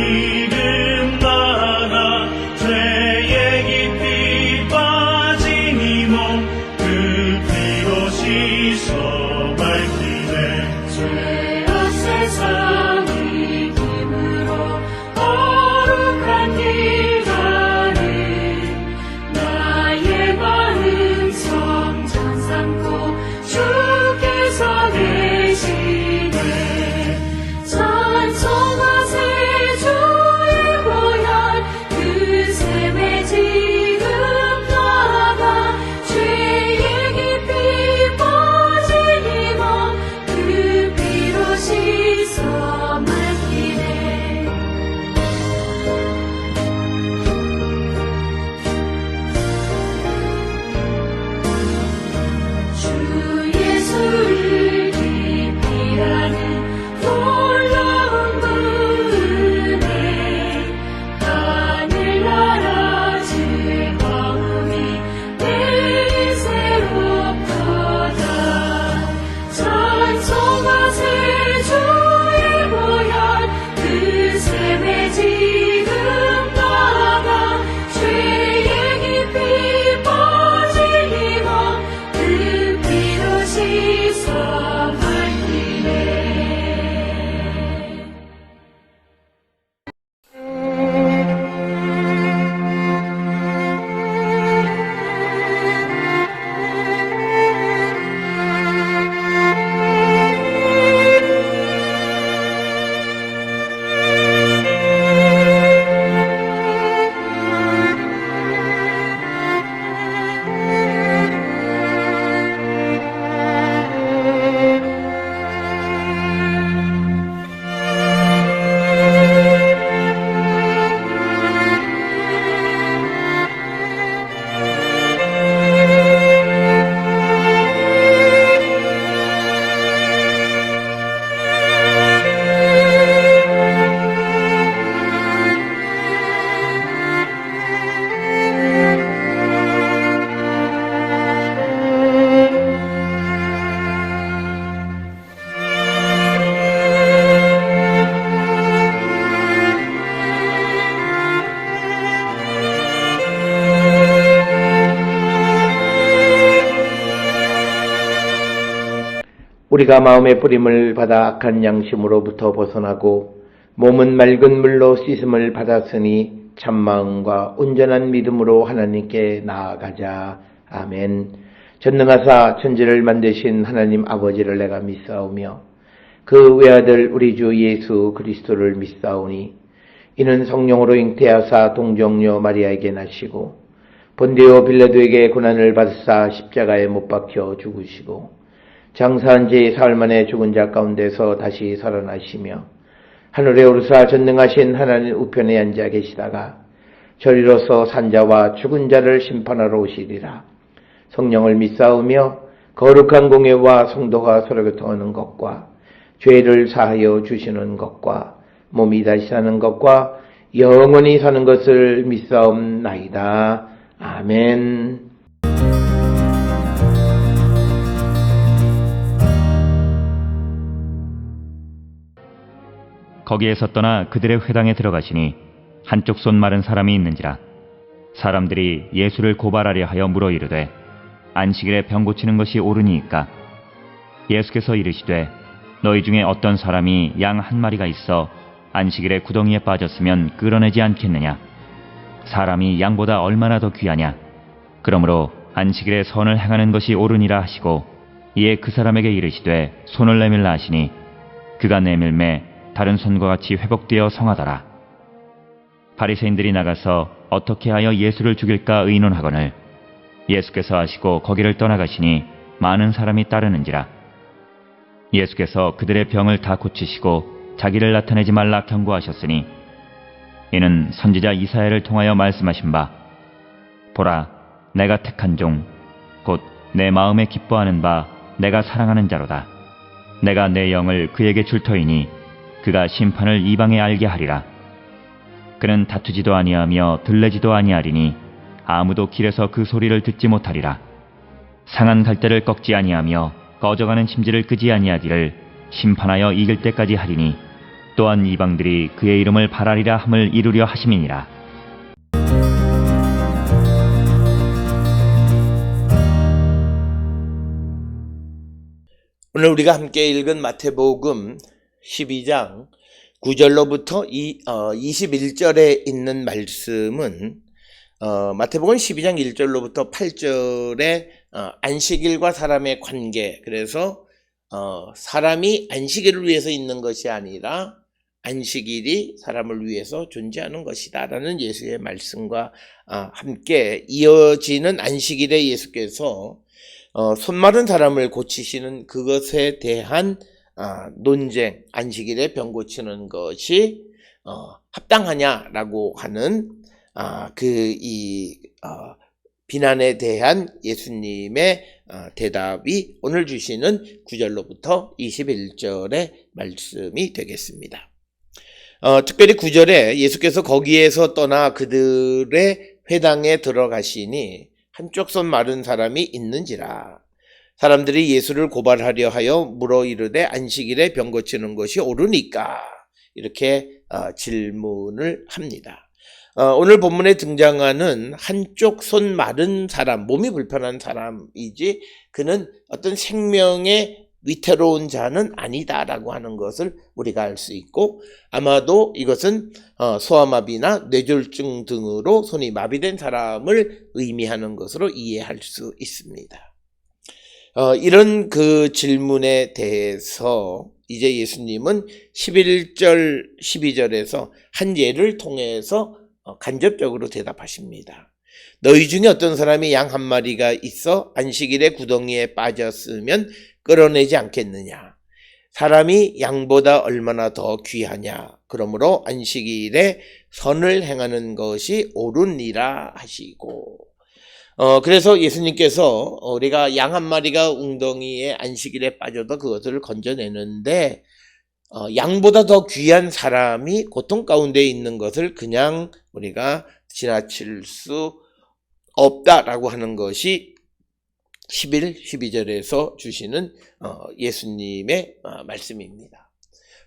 지금 나가 죄에 깊이 빠진 이 몸 그 피로 씻어 밝히네. 죄악 세상 이김으로 거룩한 길 가는 나의 마음 성전 삼고 주께서 계시네. 찬송하세 주의 보혈 그 샘에 지금 나가 죄에 깊이 빠진 이 몸 그 피로 씻어 밝히네. 주 예수를 기피하는 놀라운 은혜 하늘나라 즐거움이 매일 새롭도다. 찬송하세 주의 보혈 그 샘에 지금 나가 죄에 깊이 빠진 이 몸 그 피로 씻어 밝히네. 우리가 마음의 뿌림을 받아 악한 양심으로부터 벗어나고 몸은 맑은 물로 씻음을 받았으니 참마음과 온전한 믿음으로 하나님께 나아가자. 아멘. 전능하사 천지를 만드신 하나님 아버지를 내가 믿사오며 그 외아들 우리 주 예수 그리스도를 믿사오니 이는 성령으로 잉태하사 동정녀 마리아에게 나시고 본디오 빌라도에게 고난을 받으사 십자가에 못 박혀 죽으시고 장사한 지 사흘 만에 죽은 자 가운데서 다시 살아나시며 하늘에 오르사 전능하신 하나님 우편에 앉아 계시다가 저리로서 산자와 죽은 자를 심판하러 오시리라. 성령을 믿사오며 거룩한 공예와 성도가 서로 교통하는 것과 죄를 사하여 주시는 것과 몸이 다시 사는 것과 영원히 사는 것을 믿사옵나이다. 아멘. 거기에서 떠나 그들의 회당에 들어가시니 한쪽 손 마른 사람이 있는지라. 사람들이 예수를 고발하려 하여 물어 이르되 안식일에 병 고치는 것이 옳으니이까? 예수께서 이르시되 너희 중에 어떤 사람이 양 한 마리가 있어 안식일에 구덩이에 빠졌으면 끌어내지 않겠느냐? 사람이 양보다 얼마나 더 귀하냐? 그러므로 안식일에 선을 행하는 것이 옳으니라 하시고 이에 그 사람에게 이르시되 손을 내밀라 하시니 그가 내밀매 다른 손과 같이 회복되어 성하더라. 바리새인들이 나가서 어떻게 하여 예수를 죽일까 의논하거늘 예수께서 하시고 거기를 떠나가시니 많은 사람이 따르는지라. 예수께서 그들의 병을 다 고치시고 자기를 나타내지 말라 경고하셨으니 이는 선지자 이사야를 통하여 말씀하신 바 보라 내가 택한 종 곧 내 마음에 기뻐하는 바 내가 사랑하는 자로다. 내가 내 영을 그에게 줄 터이니 그가 심판을 이방에 알게 하리라. 그는 다투지도 아니하며 들레지도 아니하리니 아무도 길에서 그 소리를 듣지 못하리라. 상한 갈대를 꺾지 아니하며 꺼져가는 심지를 끄지 아니하기를 심판하여 이길 때까지 하리니 또한 이방들이 그의 이름을 발하리라 함을 이루려 하심이니라. 오늘 우리가 함께 읽은 마태복음 12장 9절로부터 21절에 있는 말씀은 마태복음 12장 1절로부터 8절에 안식일과 사람의 관계, 그래서 사람이 안식일을 위해서 있는 것이 아니라 안식일이 사람을 위해서 존재하는 것이다 라는 예수의 말씀과 함께 이어지는 안식일에 예수께서 손 마른 사람을 고치시는 그것에 대한 논쟁, 안식일에 병 고치는 것이 합당하냐라고 하는 비난에 대한 예수님의 대답이 오늘 주시는 9절로부터 21절의 말씀이 되겠습니다. 특별히 9절에 예수께서 거기에서 떠나 그들의 회당에 들어가시니 한쪽 손 마른 사람이 있는지라. 사람들이 예수를 고발하려 하여 물어 이르되 안식일에 병 고치는 것이 옳으니까? 이렇게 질문을 합니다. 오늘 본문에 등장하는 한쪽 손 마른 사람, 몸이 불편한 사람이지 그는 어떤 생명의 위태로운 자는 아니다라고 하는 것을 우리가 알 수 있고, 아마도 이것은 소아마비나 뇌졸중 등으로 손이 마비된 사람을 의미하는 것으로 이해할 수 있습니다. 이런 그 질문에 대해서 이제 예수님은 11절, 12절에서 한 예를 통해서 간접적으로 대답하십니다. 너희 중에 어떤 사람이 양 한 마리가 있어 안식일에 구덩이에 빠졌으면 끌어내지 않겠느냐? 사람이 양보다 얼마나 더 귀하냐? 그러므로 안식일에 선을 행하는 것이 옳으니라 하시고, 그래서 예수님께서 우리가 양 한 마리가 웅덩이에 안식일에 빠져도 그것을 건져내는데 양보다 더 귀한 사람이 고통 가운데 있는 것을 그냥 우리가 지나칠 수 없다라고 하는 것이 11, 12절에서 주시는 예수님의 말씀입니다.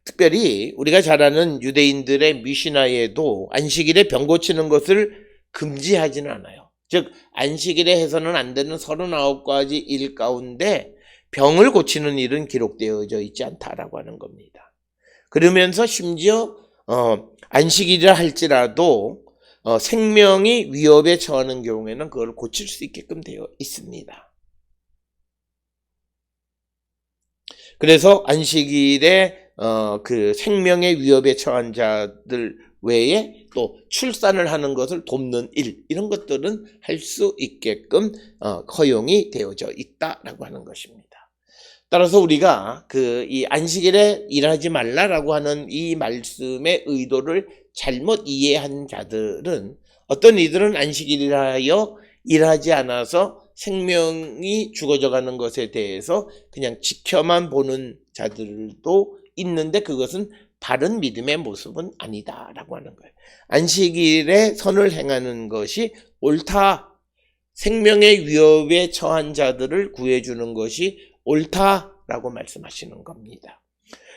특별히 우리가 잘 아는 유대인들의 미시나에도 안식일에 병 고치는 것을 금지하지는 않아요. 즉 안식일에 해서는 안 되는 39가지 일 가운데 병을 고치는 일은 기록되어져 있지 않다라고 하는 겁니다. 그러면서 심지어 안식일이라 할지라도 생명이 위협에 처하는 경우에는 그걸 고칠 수 있게끔 되어 있습니다. 그래서 안식일에 그 생명의 위협에 처한 자들 외에 또 출산을 하는 것을 돕는 일, 이런 것들은 할 수 있게끔 허용이 되어져 있다라고 하는 것입니다. 따라서 우리가 이 안식일에 일하지 말라라고 하는 이 말씀의 의도를 잘못 이해한 자들은, 어떤 이들은 안식일이라여 일하지 않아서 생명이 죽어져 가는 것에 대해서 그냥 지켜만 보는 자들도 있는데 그것은 바른 믿음의 모습은 아니다라고 하는 거예요. 안식일에 선을 행하는 것이 옳다. 생명의 위협에 처한 자들을 구해주는 것이 옳다라고 말씀하시는 겁니다.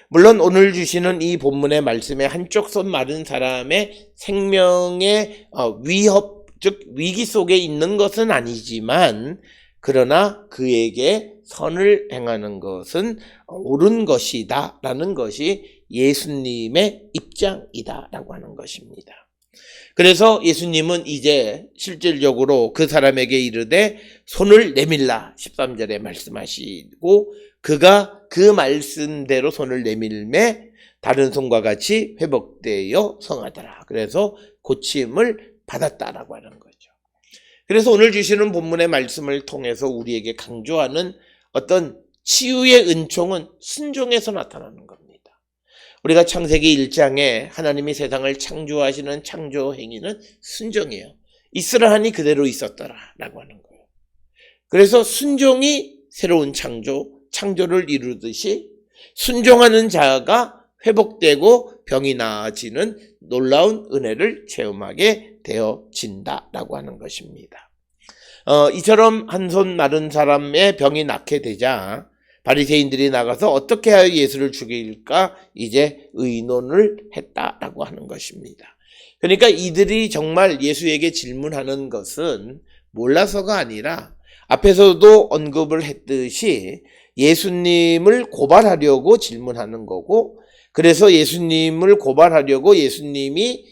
물론 오늘 주시는 이 본문의 말씀에 한쪽 손 마른 사람의 생명의 위협, 즉 위기 속에 있는 것은 아니지만, 그러나 그에게 선을 행하는 것은 옳은 것이다 라는 것이 예수님의 입장이다 라고 하는 것입니다. 그래서 예수님은 이제 실질적으로 그 사람에게 이르되 손을 내밀라 13절에 말씀하시고, 그가 그 말씀대로 손을 내밀매 다른 손과 같이 회복되어 성하더라. 그래서 고침을 받았다라고 하는 거죠. 그래서 오늘 주시는 본문의 말씀을 통해서 우리에게 강조하는 어떤 치유의 은총은 순종에서 나타나는 겁니다. 우리가 창세기 1장에 하나님이 세상을 창조하시는 창조 행위는 순종이에요. 있으라 하니 그대로 있었더라 라고 하는 거예요. 그래서 순종이 새로운 창조를 이루듯이 순종하는 자가 회복되고 병이 나아지는 놀라운 은혜를 체험하게 되어진다라고 하는 것입니다. 이처럼 한 손 마른 사람의 병이 낫게 되자 바리새인들이 나가서 어떻게 하여 예수를 죽일까 이제 의논을 했다라고 하는 것입니다. 그러니까 이들이 정말 예수에게 질문하는 것은 몰라서가 아니라 앞에서도 언급을 했듯이 예수님을 고발하려고 질문하는 거고, 그래서 예수님을 고발하려고 예수님이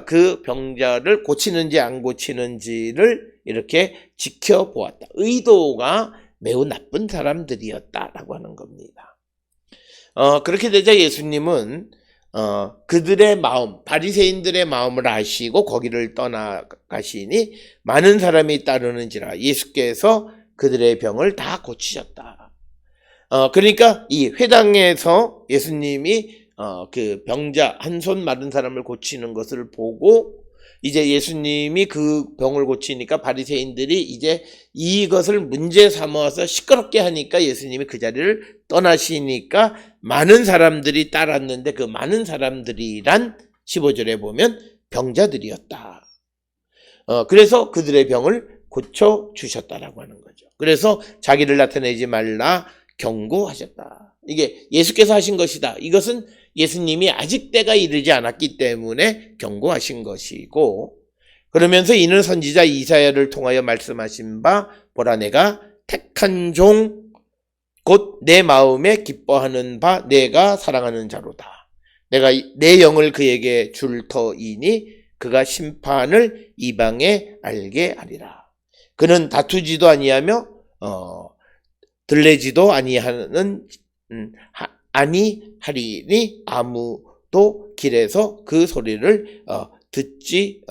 그 병자를 고치는지 안 고치는지를 이렇게 지켜보았다. 의도가 매우 나쁜 사람들이었다라고 하는 겁니다. 그렇게 되자 예수님은 그들의 마음, 바리새인들의 마음을 아시고 거기를 떠나가시니 많은 사람이 따르는지라 예수께서 그들의 병을 다 고치셨다. 그러니까 이 회당에서 예수님이 그 병자, 한 손 마른 사람을 고치는 것을 보고 이제 예수님이 그 병을 고치니까 바리새인들이 이제 이것을 문제 삼아서 시끄럽게 하니까 예수님이 그 자리를 떠나시니까 많은 사람들이 따랐는데 그 많은 사람들이란 15절에 보면 병자들이었다. 그래서 그들의 병을 고쳐주셨다라고 하는 거죠. 그래서 자기를 나타내지 말라 경고하셨다. 이게 예수께서 하신 것이다. 이것은 예수님이 아직 때가 이르지 않았기 때문에 경고하신 것이고, 그러면서 이는 선지자 이사야를 통하여 말씀하신 바 보라 내가 택한 종 곧 내 마음에 기뻐하는 바 내가 사랑하는 자로다. 내가 내 영을 그에게 줄 터이니 그가 심판을 이방에 알게 하리라. 그는 다투지도 아니하며 들레지도 아니하리니 아무도 길에서 그 소리를 듣지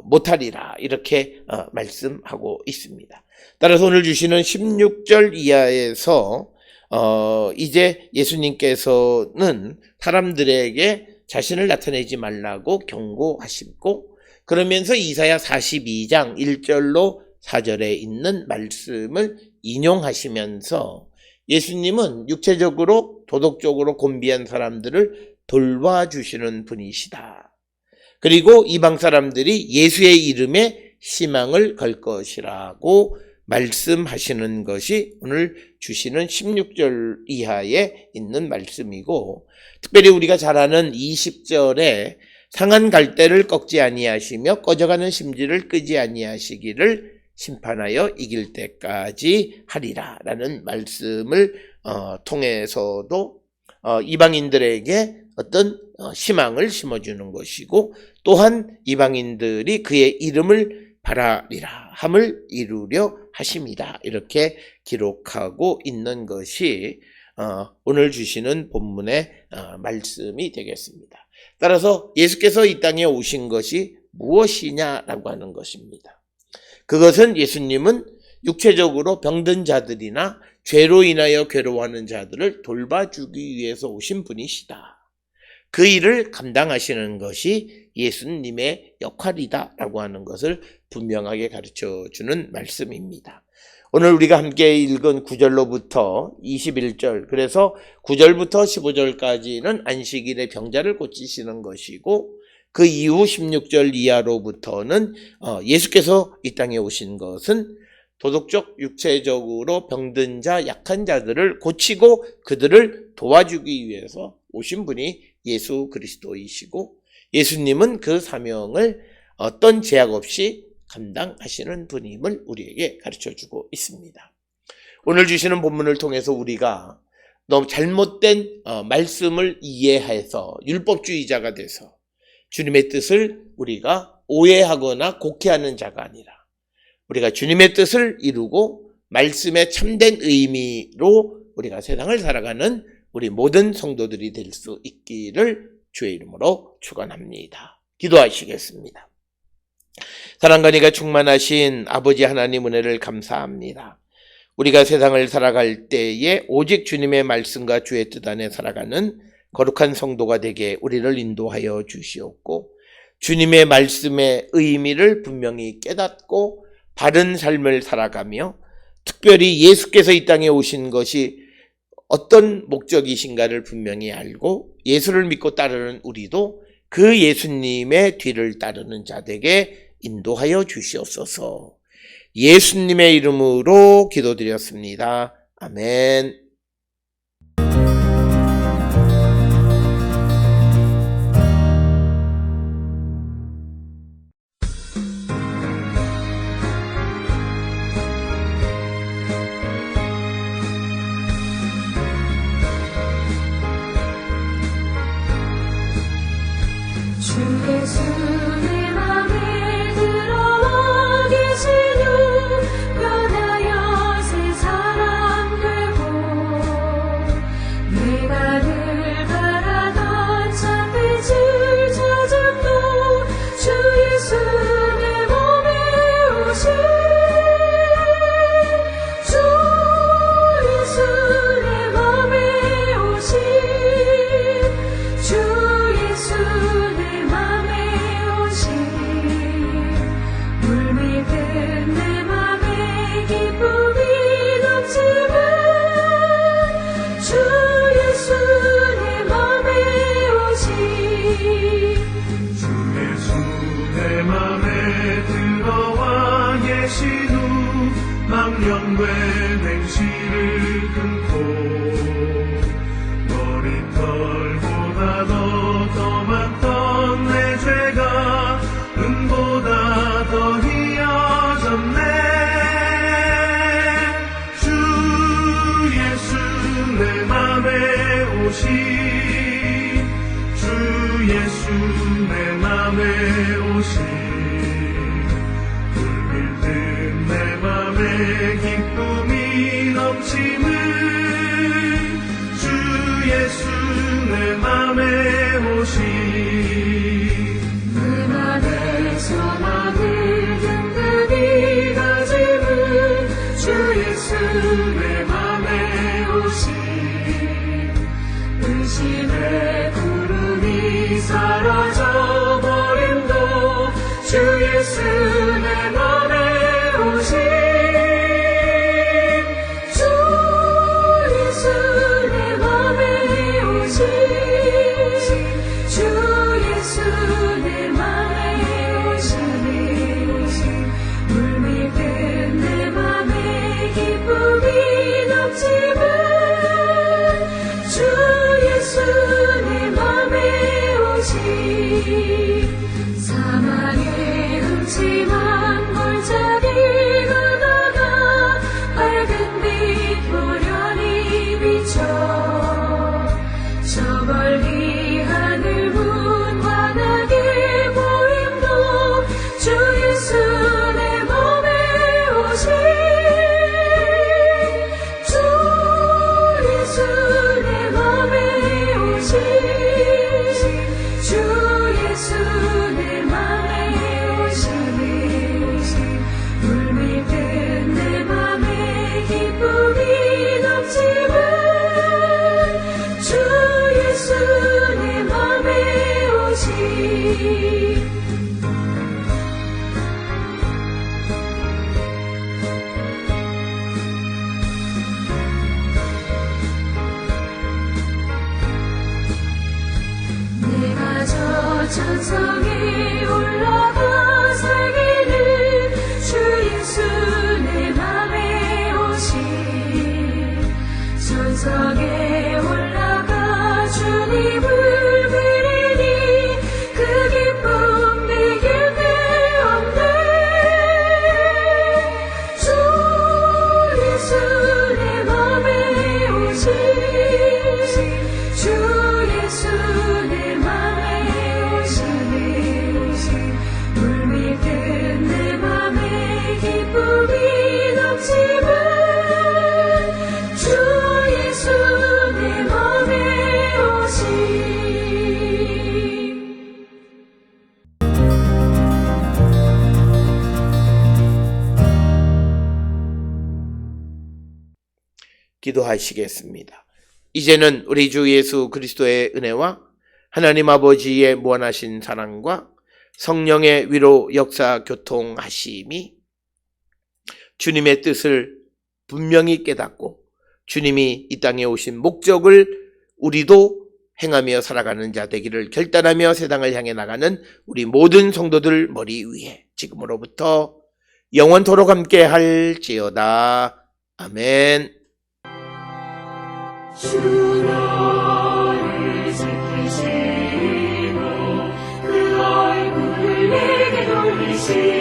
못하리라. 이렇게 말씀하고 있습니다. 따라서 오늘 주시는 16절 이하에서 이제 예수님께서는 사람들에게 자신을 나타내지 말라고 경고하시고, 그러면서 이사야 42장 1절로 4절에 있는 말씀을 인용하시면서 예수님은 육체적으로 도덕적으로 곤비한 사람들을 돌봐주시는 분이시다. 그리고 이방 사람들이 예수의 이름에 희망을 걸 것이라고 말씀하시는 것이 오늘 주시는 16절 이하에 있는 말씀이고, 특별히 우리가 잘 아는 20절에 상한 갈대를 꺾지 아니하시며 꺼져가는 심지를 끄지 아니하시기를 심판하여 이길 때까지 하리라 라는 말씀을 통해서도 이방인들에게 어떤 희망을 심어주는 것이고, 또한 이방인들이 그의 이름을 바라리라 함을 이루려 하심이다. 이렇게 기록하고 있는 것이 오늘 주시는 본문의 말씀이 되겠습니다. 따라서 예수께서 이 땅에 오신 것이 무엇이냐라고 하는 것입니다. 그것은 예수님은 육체적으로 병든 자들이나 죄로 인하여 괴로워하는 자들을 돌봐주기 위해서 오신 분이시다. 그 일을 감당하시는 것이 예수님의 역할이다라고 하는 것을 분명하게 가르쳐주는 말씀입니다. 오늘 우리가 함께 읽은 9절로부터 21절, 그래서 9절부터 15절까지는 안식일에 병자를 고치시는 것이고, 그 이후 16절 이하로부터는 예수께서 이 땅에 오신 것은 도덕적, 육체적으로 병든 자, 약한 자들을 고치고 그들을 도와주기 위해서 오신 분이 예수 그리스도이시고, 예수님은 그 사명을 어떤 제약 없이 감당하시는 분임을 우리에게 가르쳐주고 있습니다. 오늘 주시는 본문을 통해서 우리가 너무 잘못된 말씀을 이해해서 율법주의자가 돼서 주님의 뜻을 우리가 오해하거나 곡해하는 자가 아니라 우리가 주님의 뜻을 이루고 말씀의 참된 의미로 우리가 세상을 살아가는 우리 모든 성도들이 될 수 있기를 주의 이름으로 축원합니다. 기도하시겠습니다. 사랑과 은혜가 충만하신 아버지 하나님 은혜를 감사합니다. 우리가 세상을 살아갈 때에 오직 주님의 말씀과 주의 뜻 안에 살아가는 거룩한 성도가 되게 우리를 인도하여 주시옵고, 주님의 말씀의 의미를 분명히 깨닫고 바른 삶을 살아가며, 특별히 예수께서 이 땅에 오신 것이 어떤 목적이신가를 분명히 알고 예수를 믿고 따르는 우리도 그 예수님의 뒤를 따르는 자 되게 인도하여 주시옵소서. 예수님의 이름으로 기도드렸습니다. 아멘. 주 예수 내 맘에 들어와 계시는 변하여 새 사람 되고 내가 늘 바라던 참빛을 찾음도 주 예수 내 맘에 오신 주 예수 내 맘에 오신 주 예수 내 맘에 오신 물밀듯 내 맘에 기쁨이 넘치는 주 예수 내 맘에 오신 주 예수 내 맘에 들어와 계신 후 망령된 행실을 끊고 머리털보다 더 많던 내 죄가 은보다 더 희어졌네. 주 예수 내 맘에 오신 주 예수 내 맘에 오신 물밀듯 내 맘에 기쁨이 넘치는 주 예수 내 맘에 오신 내 맘에 소망을 든든히 가지는 주 예수 내 맘에 오신 의심의 구름이 사라져 버림도 주 예수 내 맘에 오신 주 예수 내 맘에 오신 주 예수 내 맘에 오신 물밀듯 내 맘에 기쁨이 넘치는 주 예수 내 맘에 오신 사망의 음침한 골짜기 가다가 밝은 빛 보련히 비춰 저 멀리 하늘 문 환하게 보임도 주 예수 내 맘에 오신 주 예수 내 맘에 오신 주 예수 내 맘에 오신 물밀듯 내 맘에 기쁨이 넘치는 주 예수 내 맘에 오신 내가 저 천성에 올라가 살기를 주 예수 내 맘에 오신 천성에 올라가 주님을 뵈리니 그 기쁨 내게 되었네. 주 예수 내 맘에 오신 주 예수 내 맘에 오신 물밀듯 내 맘에 기쁨이 넘치는 주 예수 내 맘에 오신 기도하시겠습니다. 이제는 우리 주 예수 그리스도의 은혜와 하나님 아버지의 무한하신 사랑과 성령의 위로 역사 교통하심이 주님의 뜻을 분명히 깨닫고 주님이 이 땅에 오신 목적을 우리도 행하며 살아가는 자 되기를 결단하며 세상을 향해 나가는 우리 모든 성도들 머리 위에 지금으로부터 영원토록 함께 할지어다. 아멘. 주 너를 지키시고 그 얼굴을 내게 돌리시고